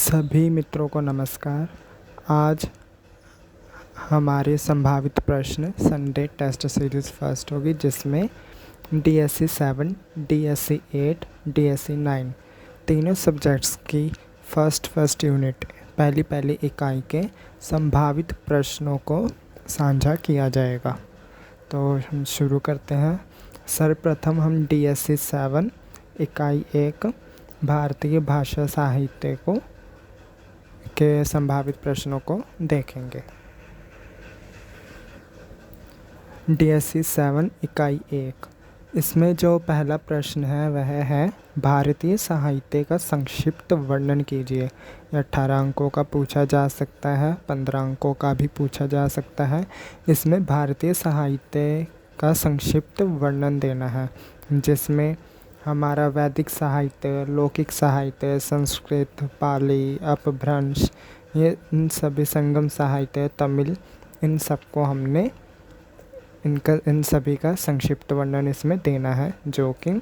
सभी मित्रों को नमस्कार। आज हमारे संभावित प्रश्न संडे टेस्ट सीरीज़ फर्स्ट होगी, जिसमें DSC 7, DSC 8, DSC 9 तीनों सब्जेक्ट्स की फर्स्ट यूनिट पहली इकाई के संभावित प्रश्नों को साझा किया जाएगा। तो हम शुरू करते हैं। सर्वप्रथम हम DSC 7 इकाई 1 भारतीय भाषा साहित्य के संभावित प्रश्नों को देखेंगे। DSC 7 इकाई 1, इसमें जो पहला प्रश्न है वह है भारतीय साहित्य का संक्षिप्त वर्णन कीजिए। 18 अंकों का पूछा जा सकता है, 15 अंकों का भी पूछा जा सकता है। इसमें भारतीय साहित्य का संक्षिप्त वर्णन देना है, जिसमें हमारा वैदिक साहित्य, लौकिक साहित्य, संस्कृत, पाली, अपभ्रंश, ये इन सभी संगम साहित्य, तमिल, इन सबको हमने इन सभी का संक्षिप्त वर्णन इसमें देना है, जो कि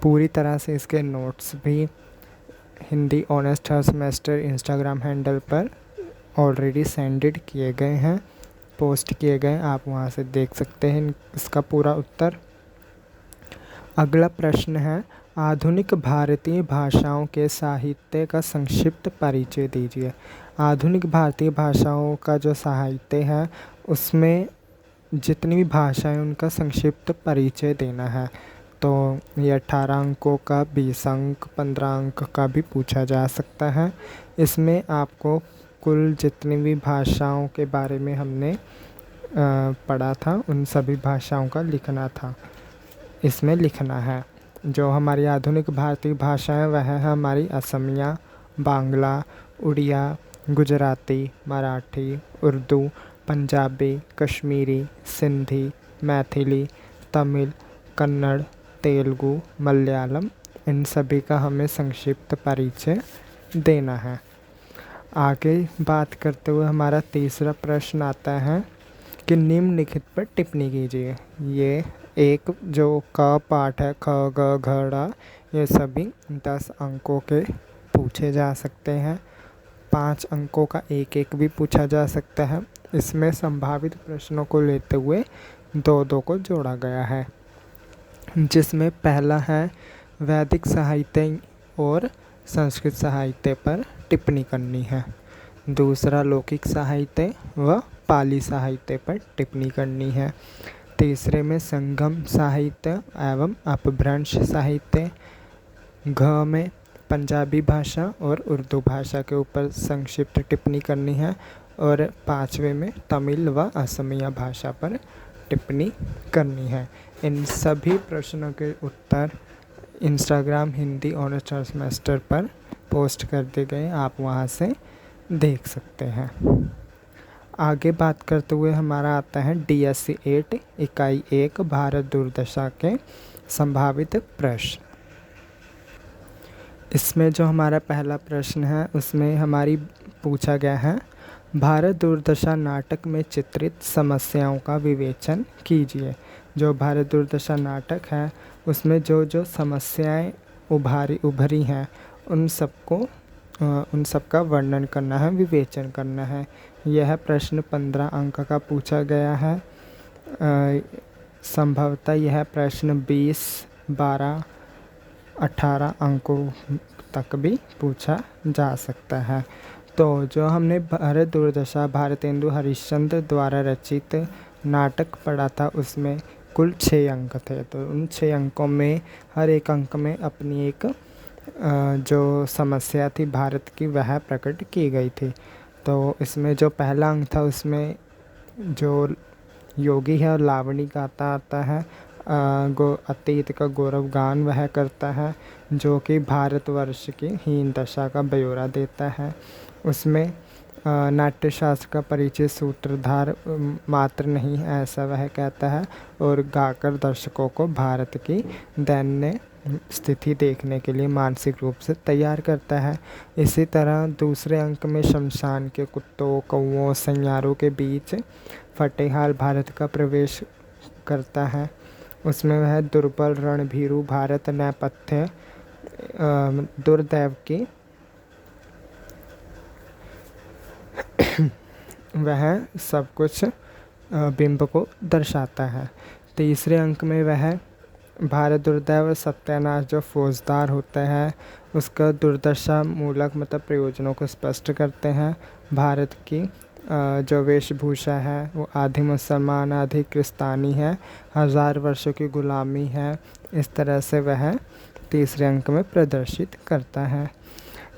पूरी तरह से इसके नोट्स भी Hindi honest third semester Instagram handle पर ऑलरेडी सेंडेड किए गए हैं, पोस्ट किए गए। आप वहां से देख सकते हैं इसका पूरा उत्तर। अगला प्रश्न है आधुनिक भारतीय भाषाओं के साहित्य का संक्षिप्त परिचय दीजिए। आधुनिक भारतीय भाषाओं का जो साहित्य है उसमें जितनी भी भाषाएं उनका संक्षिप्त परिचय देना है। तो ये 18 अंकों का, 20 अंक, 15 अंक का भी पूछा जा सकता है। इसमें आपको कुल जितनी भी भाषाओं के बारे में हमने पढ़ा था उन सभी भाषाओं का लिखना था, इसमें लिखना है। जो हमारी आधुनिक भारतीय भाषा है वह है हमारी असमिया, बांग्ला, उड़िया, गुजराती, मराठी, उर्दू, पंजाबी, कश्मीरी, सिंधी, मैथिली, तमिल, कन्नड़, तेलुगु, मलयालम, इन सभी का हमें संक्षिप्त परिचय देना है। आगे बात करते हुए हमारा तीसरा प्रश्न आता है कि निम्नलिखित पर टिप्पणी कीजिए। ये एक जो क पाठ है, ख ग घ ड़, ये सभी 10 अंकों के पूछे जा सकते हैं। 5 अंकों का एक भी पूछा जा सकता है। इसमें संभावित प्रश्नों को लेते हुए 2 को जोड़ा गया है, जिसमें पहला है वैदिक साहित्य और संस्कृत साहित्य पर टिप्पणी करनी है। दूसरा लौकिक साहित्य व पाली साहित्य पर टिप्पणी करनी है। तीसरे में संगम साहित्य एवं अपभ्रंश साहित्य। घ में पंजाबी भाषा और उर्दू भाषा के ऊपर संक्षिप्त टिप्पणी करनी है। और 5वें में तमिल व असमिया भाषा पर टिप्पणी करनी है। इन सभी प्रश्नों के उत्तर Instagram Hindi honours third semester पर पोस्ट कर दिए गए, आप वहां से देख सकते हैं। आगे बात करते हुए हमारा आता है DSC 8 इकाई 1 भारत दुर्दशा के संभावित प्रश्न। इसमें जो हमारा पहला प्रश्न है उसमें हमारी पूछा गया है भारत दुर्दशा नाटक में चित्रित समस्याओं का विवेचन कीजिए। जो भारत दुर्दशा नाटक है उसमें जो समस्याएं उभरी हैं उन सब का वर्णन करना है, विवेचन करना है। यह प्रश्न 15 अंक का पूछा गया है। संभवतः यह प्रश्न 20, 12, 18 अंकों तक भी पूछा जा सकता है। तो जो हमने भारत दुर्दशा भारतेंदु हरिश्चंद्र द्वारा रचित नाटक पढ़ा था उसमें कुल 6 अंक थे। तो उन 6 अंकों में हर एक अंक में अपनी एक जो समस्या थी भारत की वह प्रकट की गई थी। तो इसमें जो पहला अंक था उसमें जो योगी है और लावणी गाता आता है, अतीत का गौरव गान वह करता है, जो कि भारतवर्ष की हीन दशा का ब्यौरा देता है। उसमें नाट्यशास्त्र का परिचय सूत्रधार मात्र नहीं ऐसा वह कहता है, और गाकर दर्शकों को भारत की दैन्य स्थिति देखने के लिए मानसिक रूप से तैयार करता है। इसी तरह दूसरे अंक में शमशान के कुत्तों, कौओं, सैयारों के बीच फटेहाल भारत का प्रवेश करता है। उसमें वह दुर्बल रणभीरु भारत नेपथ्य दुर्दैव की वह सब कुछ बिंब को दर्शाता है। तीसरे अंक में वह भारत दुर्दैव सत्यानाश जो फौजदार होता है उसका दुर्दशा मूलक मतलब प्रयोजनों को स्पष्ट करते हैं। भारत की जो वेशभूषा है वो आधि मुसलमान आधि क्रिस्तानी है, 1000 वर्षों की गुलामी है, इस तरह से वह तीसरे अंक में प्रदर्शित करता है।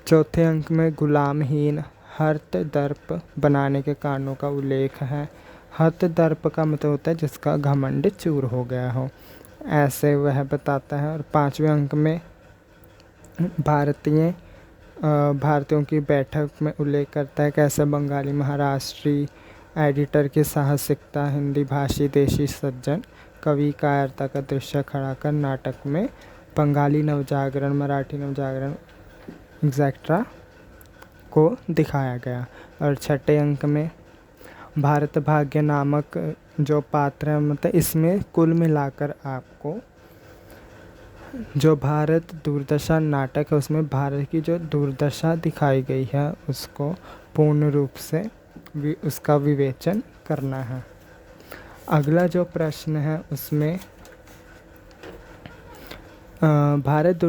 चौथे अंक में गुलामहीन हर्त दर्प बनाने के कारणों का उल्लेख है। हर्त दर्प का मतलब होता है जिसका घमंड चूर हो गया हो, ऐसे वह बताता है। और पाँचवें अंक में भारतीयों की बैठक में उल्लेख करता है कैसे बंगाली महाराष्ट्री एडिटर की साहसिकता, हिंदी भाषी देशी सज्जन कवि कायरता का दृश्य खड़ा कर नाटक में बंगाली नवजागरण, मराठी नवजागरण एक्सेट्रा को दिखाया गया। और छठे अंक में भारत भाग्य नामक जो पात्र है मतलब इसमें कुल मिलाकर आपको जो भारत दुर्दशा नाटक है उसमें भारत की जो दुर्दशा दिखाई गई है उसको पूर्ण रूप से उसका विवेचन करना है। अगला जो प्रश्न है उसमें भारत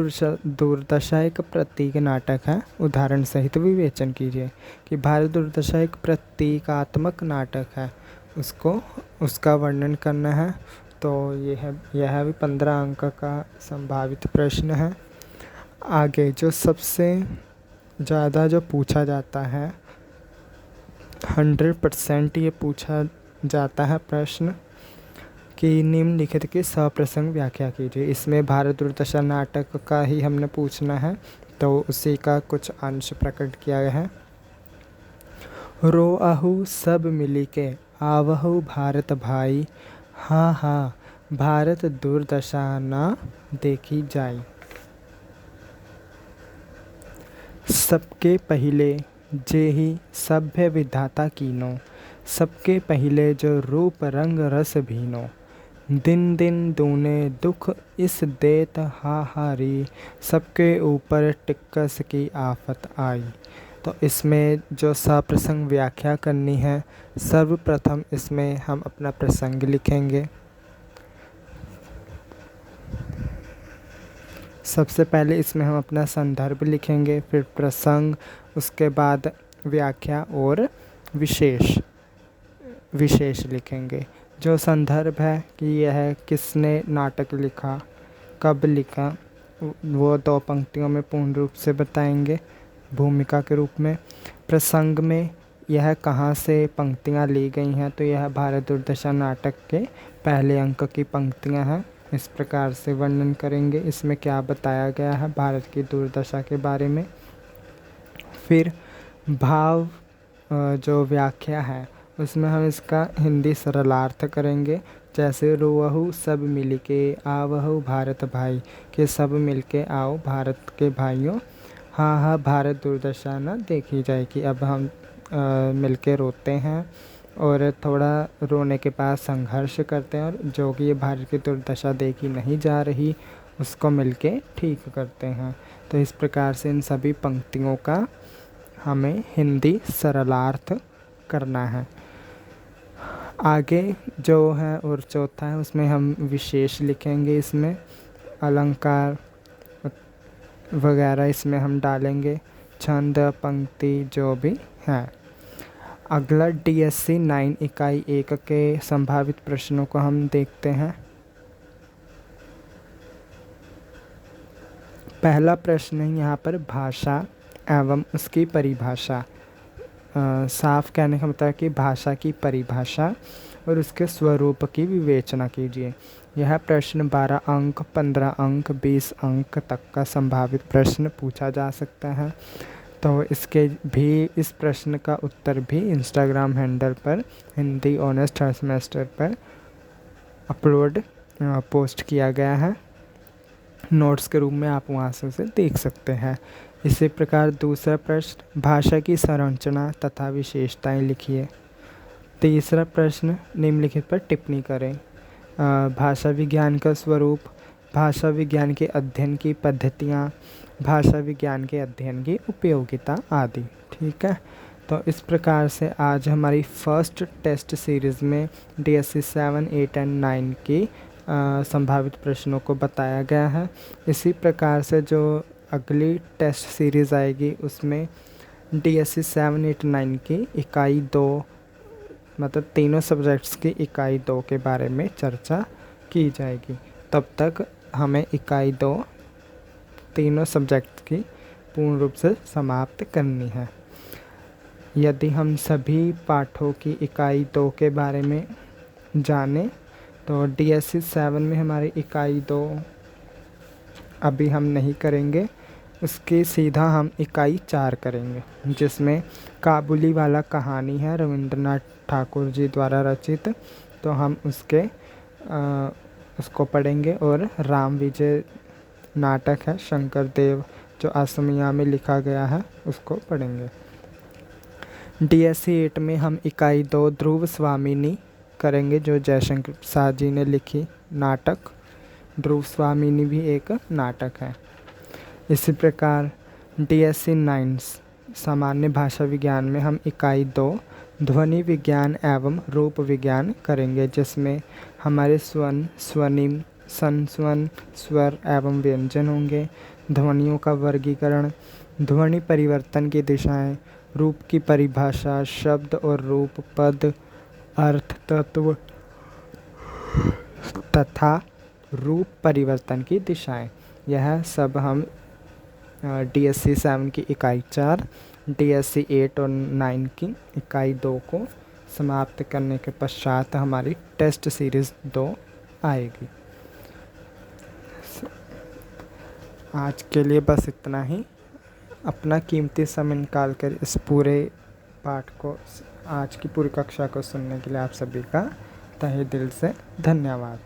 दुर्दशा एक प्रतीक नाटक है, उदाहरण सहित विवेचन कीजिए। कि भारत दुर्दशा एक प्रतीकात्मक नाटक है, उसका वर्णन करना है। तो यह भी 15 अंक का संभावित प्रश्न है। आगे जो सबसे ज़्यादा जो पूछा जाता है 100% ये पूछा जाता है प्रश्न कि निम्नलिखित की सप्रसंग व्याख्या कीजिए। इसमें भारत दुर्दशा नाटक का ही हमने पूछना है तो उसी का कुछ अंश प्रकट किया गया है। रो आहू सब मिली के आवहु भारत भाई, हाँ हाँ भारत दुर्दशा ना देखी जाई। सबके पहिले जे ही सभ्य विधाता कीनो, सबके पहिले जो रूप रंग रस भीनो, दिन दिन दूने दुख इस देत हाहारी, सबके ऊपर टिक्कस की आफत आई। तो इसमें जो सप्रसंग व्याख्या करनी है, सर्वप्रथम इसमें हम अपना प्रसंग लिखेंगे। सबसे पहले इसमें हम अपना संदर्भ लिखेंगे, फिर प्रसंग, उसके बाद व्याख्या और विशेष लिखेंगे। जो संदर्भ है कि यह किसने नाटक लिखा, कब लिखा, वो 2 पंक्तियों में पूर्ण रूप से बताएंगे भूमिका के रूप में। प्रसंग में यह कहाँ से पंक्तियाँ ली गई हैं, तो यह भारत दुर्दशा नाटक के पहले अंक की पंक्तियाँ हैं। इस प्रकार से वर्णन करेंगे इसमें क्या बताया गया है भारत की दुर्दशा के बारे में। फिर भाव जो व्याख्या है उसमें हम इसका हिंदी सरलार्थ करेंगे, जैसे रोवहु सब मिल के आवहु भारत भाई, के सब मिल के आओ भारत के भाइयों, हाँ हाँ भारत दुर्दशा न देखी जाए। कि अब हम मिल के रोते हैं और थोड़ा रोने के बाद संघर्ष करते हैं और जो कि ये भारत की दुर्दशा देखी नहीं जा रही उसको मिलके ठीक करते हैं। तो इस प्रकार से इन सभी पंक्तियों का हमें हिंदी सरलार्थ करना है। आगे जो है और चौथा है उसमें हम विशेष लिखेंगे, इसमें अलंकार वगैरह इसमें हम डालेंगे, छंद पंक्ति जो भी है। अगला DSC 9 इकाई 1 के संभावित प्रश्नों को हम देखते हैं। पहला प्रश्न है यहाँ पर भाषा एवं उसकी परिभाषा। साफ कहने का मतलब कि भाषा की परिभाषा और उसके स्वरूप की विवेचना कीजिए। यह प्रश्न 12 अंक, 15 अंक, 20 अंक तक का संभावित प्रश्न पूछा जा सकता है। तो इस प्रश्न का उत्तर भी इंस्टाग्राम हैंडल पर हिंदी ऑनर्स थर्ड सेमेस्टर पर पोस्ट किया गया है। नोट्स के रूप में आप वहाँ से उसे देख सकते हैं। इसी प्रकार दूसरा प्रश्न, भाषा की संरचना तथा विशेषताएं लिखिए। तीसरा प्रश्न, निम्नलिखित पर टिप्पणी करें। भाषा विज्ञान का स्वरूप, भाषा विज्ञान के अध्ययन की पद्धतियाँ, भाषा विज्ञान के अध्ययन की उपयोगिता आदि। ठीक है, तो इस प्रकार से आज हमारी फर्स्ट टेस्ट सीरीज़ में DSC 7, 8 एंड 9 की संभावित प्रश्नों को बताया गया है। इसी प्रकार से जो अगली टेस्ट सीरीज़ आएगी उसमें DSC 7, 8, 9 की इकाई 2 मतलब तीनों सब्जेक्ट्स की इकाई 2 के बारे में चर्चा की जाएगी। तब तक हमें इकाई 2 तीनों सब्जेक्ट की पूर्ण रूप से समाप्त करनी है। यदि हम सभी पाठों की इकाई 2 के बारे में जानें तो DSC 7 में हमारी इकाई 2 अभी हम नहीं करेंगे, उसके सीधा हम इकाई 4 करेंगे, जिसमें काबुली वाला कहानी है रविंद्रनाथ ठाकुर जी द्वारा रचित। तो हम उसको पढ़ेंगे। और राम विजय नाटक है शंकर देव जो असमिया में लिखा गया है, उसको पढ़ेंगे। DSC 8 में हम इकाई 2 ध्रुव स्वामिनी करेंगे, जो जयशंकर प्रसाद जी ने लिखी नाटक। ध्रुव स्वामिनी भी एक नाटक है। इसी प्रकार DSC 9 सामान्य भाषा विज्ञान में हम इकाई 2 ध्वनि विज्ञान एवं रूप विज्ञान करेंगे, जिसमें हमारे स्वन, स्वनिम, संस्वन, स्वर एवं व्यंजन होंगे, ध्वनियों का वर्गीकरण, ध्वनि परिवर्तन की दिशाएं, रूप की परिभाषा, शब्द और रूप, पद, अर्थ, तत्व तथा रूप परिवर्तन की दिशाएं। यह सब हम DSC 7 की इकाई 4, DSC 8 और 9 की इकाई 2 को समाप्त करने के पश्चात हमारी टेस्ट सीरीज़ 2 आएगी। आज के लिए बस इतना ही। अपना कीमती समय निकाल कर इस पूरे पाठ को, आज की पूरी कक्षा को सुनने के लिए आप सभी का तहे दिल से धन्यवाद।